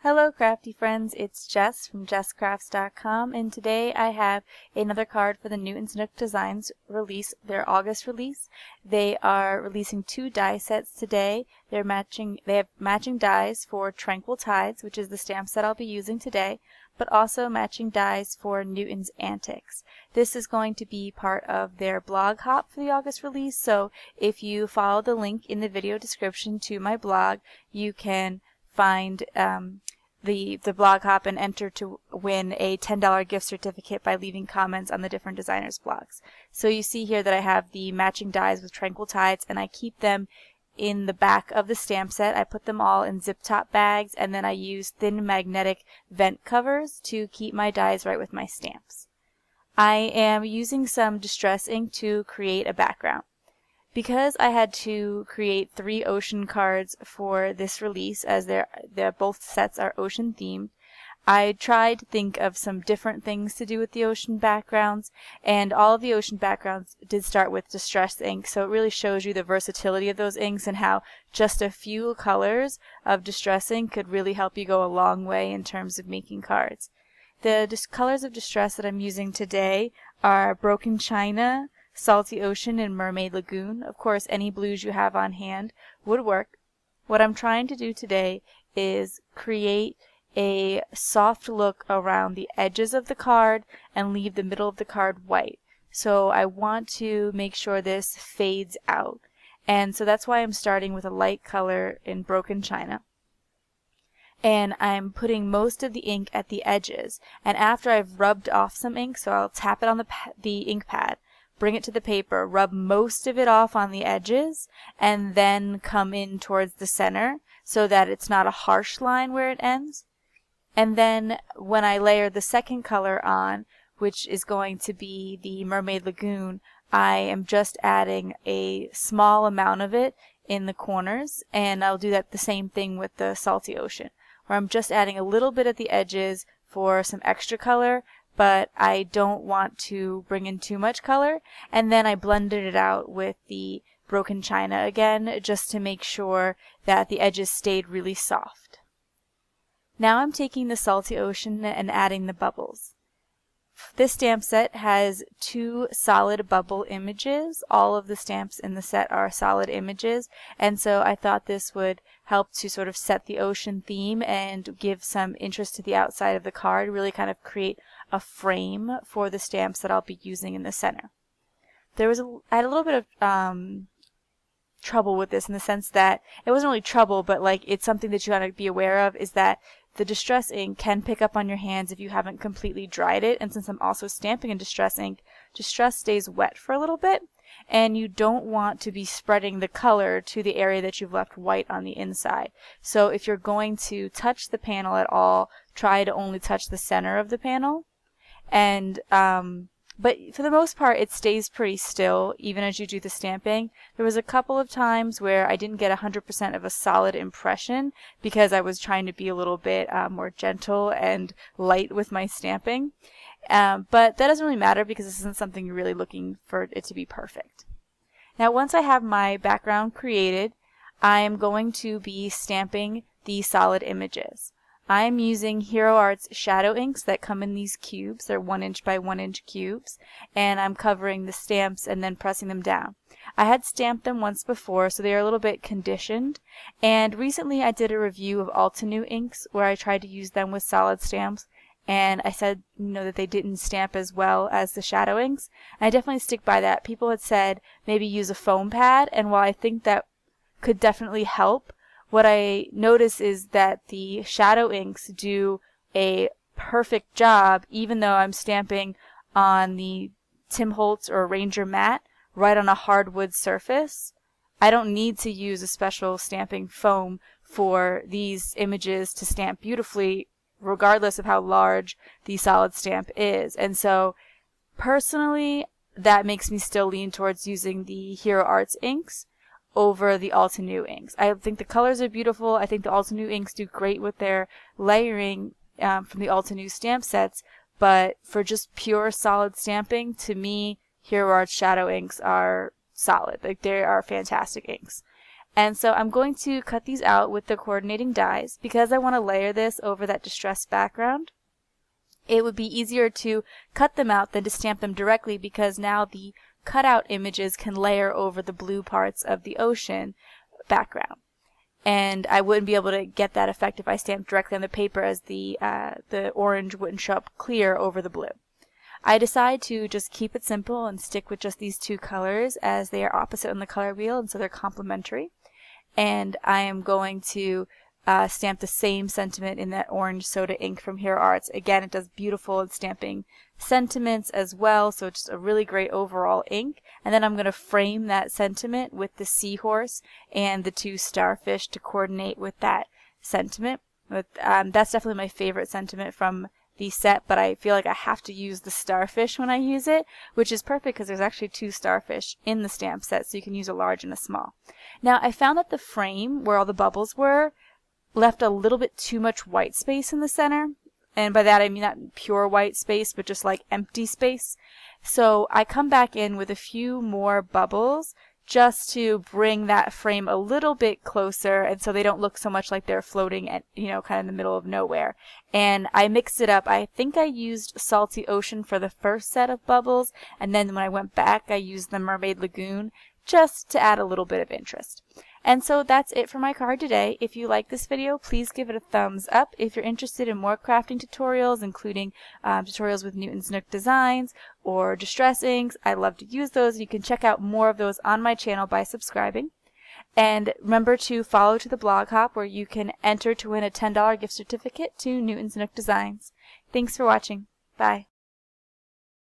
Hello crafty friends, it's Jess from jesscrafts.com, and today I have another card for the Newton's Nook Designs release, their August release. They are releasing 2 die sets today. They have matching dies for Tranquil Tides, which is the stamp set I'll be using today, but also matching dies for Newton's Antics. This is going to be part of their blog hop for the August release, so if you follow the link in the video description to my blog, you can find the blog hop and enter to win a $10 gift certificate by leaving comments on the different designers' blogs. So you see here that I have the matching dies with Tranquil Tides, and I keep them in the back of the stamp set. I put them all in zip top bags, and then I use thin magnetic vent covers to keep my dies right with my stamps. I am using some distress ink to create a background. Because I had to create 3 ocean cards for this release, as both sets are ocean themed, I tried to think of some different things to do with the ocean backgrounds, and all of the ocean backgrounds did start with distress ink, so it really shows you the versatility of those inks and how just a few colors of distress ink could really help you go a long way in terms of making cards. The colors of distress that I'm using today are Broken China, Salty Ocean, and Mermaid Lagoon. Of course, any blues you have on hand would work. What I'm trying to do today is create a soft look around the edges of the card and leave the middle of the card white. So I want to make sure this fades out. And so that's why I'm starting with a light color in Broken China. And I'm putting most of the ink at the edges. And after I've rubbed off some ink, so I'll tap it on the ink pad, bring it to the paper, rub most of it off on the edges, and then come in towards the center so that it's not a harsh line where it ends. And then when I layer the second color on, which is going to be the Mermaid Lagoon, I am just adding a small amount of it in the corners, and I'll do that the same thing with the Salty Ocean, where I'm just adding a little bit at the edges for some extra color, but I don't want to bring in too much color, and then I blended it out with the Broken China again just to make sure that the edges stayed really soft. Now I'm taking the Salty Ocean and adding the bubbles. This stamp set has 2 solid bubble images. All of the stamps in the set are solid images, and so I thought this would help to sort of set the ocean theme and give some interest to the outside of the card, really kind of create a frame for the stamps that I'll be using in the center. I had a little bit of trouble with this in the sense that it wasn't really trouble, but like it's something that you gotta be aware of, is that the distress ink can pick up on your hands if you haven't completely dried it, and since I'm also stamping in distress ink, distress stays wet for a little bit, and you don't want to be spreading the color to the area that you've left white on the inside. So if you're going to touch the panel at all, try to only touch the center of the panel. And but for the most part, it stays pretty still even as you do the stamping. There was a couple of times where I didn't get 100% of a solid impression because I was trying to be a little bit more gentle and light with my stamping. But that doesn't really matter because this isn't something you're really looking for it to be perfect. Now, once I have my background created, I am going to be stamping the solid images. I'm using Hero Art's shadow inks that come in these cubes. They're 1 inch by 1 inch cubes, and I'm covering the stamps and then pressing them down. I had stamped them once before, so they are a little bit conditioned, and recently I did a review of Altenew inks where I tried to use them with solid stamps, and I said, that they didn't stamp as well as the shadow inks. And I definitely stick by that. People had said maybe use a foam pad, and while I think that could definitely help, what I notice is that the shadow inks do a perfect job even though I'm stamping on the Tim Holtz or Ranger mat right on a hardwood surface. I don't need to use a special stamping foam for these images to stamp beautifully regardless of how large the solid stamp is. And so personally, that makes me still lean towards using the Hero Arts inks over the Altenew inks. I think the colors are beautiful. I think the Altenew inks do great with their layering from the Altenew stamp sets, but for just pure solid stamping, to me, Hero Arts shadow inks are solid. Like, they are fantastic inks. And so I'm going to cut these out with the coordinating dies because I want to layer this over that distressed background. It would be easier to cut them out than to stamp them directly because now the cutout images can layer over the blue parts of the ocean background. And I wouldn't be able to get that effect if I stamped directly on the paper, as the orange wouldn't show up clear over the blue. I decide to just keep it simple and stick with just these two colors as they are opposite on the color wheel, and so they're complementary. And I am going to stamp the same sentiment in that orange soda ink from Hero Arts. Again, it does beautiful at stamping sentiments as well, so it's just a really great overall ink. And then I'm going to frame that sentiment with the seahorse and the two starfish to coordinate with that sentiment. That's definitely my favorite sentiment from the set, but I feel like I have to use the starfish when I use it, which is perfect because there's actually two starfish in the stamp set, so you can use a large and a small. Now, I found that the frame where all the bubbles were left a little bit too much white space in the center. And by that I mean not pure white space, but just like empty space. So I come back in with a few more bubbles just to bring that frame a little bit closer, and so they don't look so much like they're floating at, kind of in the middle of nowhere. And I mixed it up. I think I used Salty Ocean for the first set of bubbles, and then when I went back I used the Mermaid Lagoon just to add a little bit of interest. And so that's it for my card today. If you like this video, please give it a thumbs up. If you're interested in more crafting tutorials, including tutorials with Newton's Nook designs or distress inks, I love to use those. You can check out more of those on my channel by subscribing. And remember to follow to the blog hop, where you can enter to win a $10 gift certificate to Newton's Nook Designs. Thanks for watching. Bye.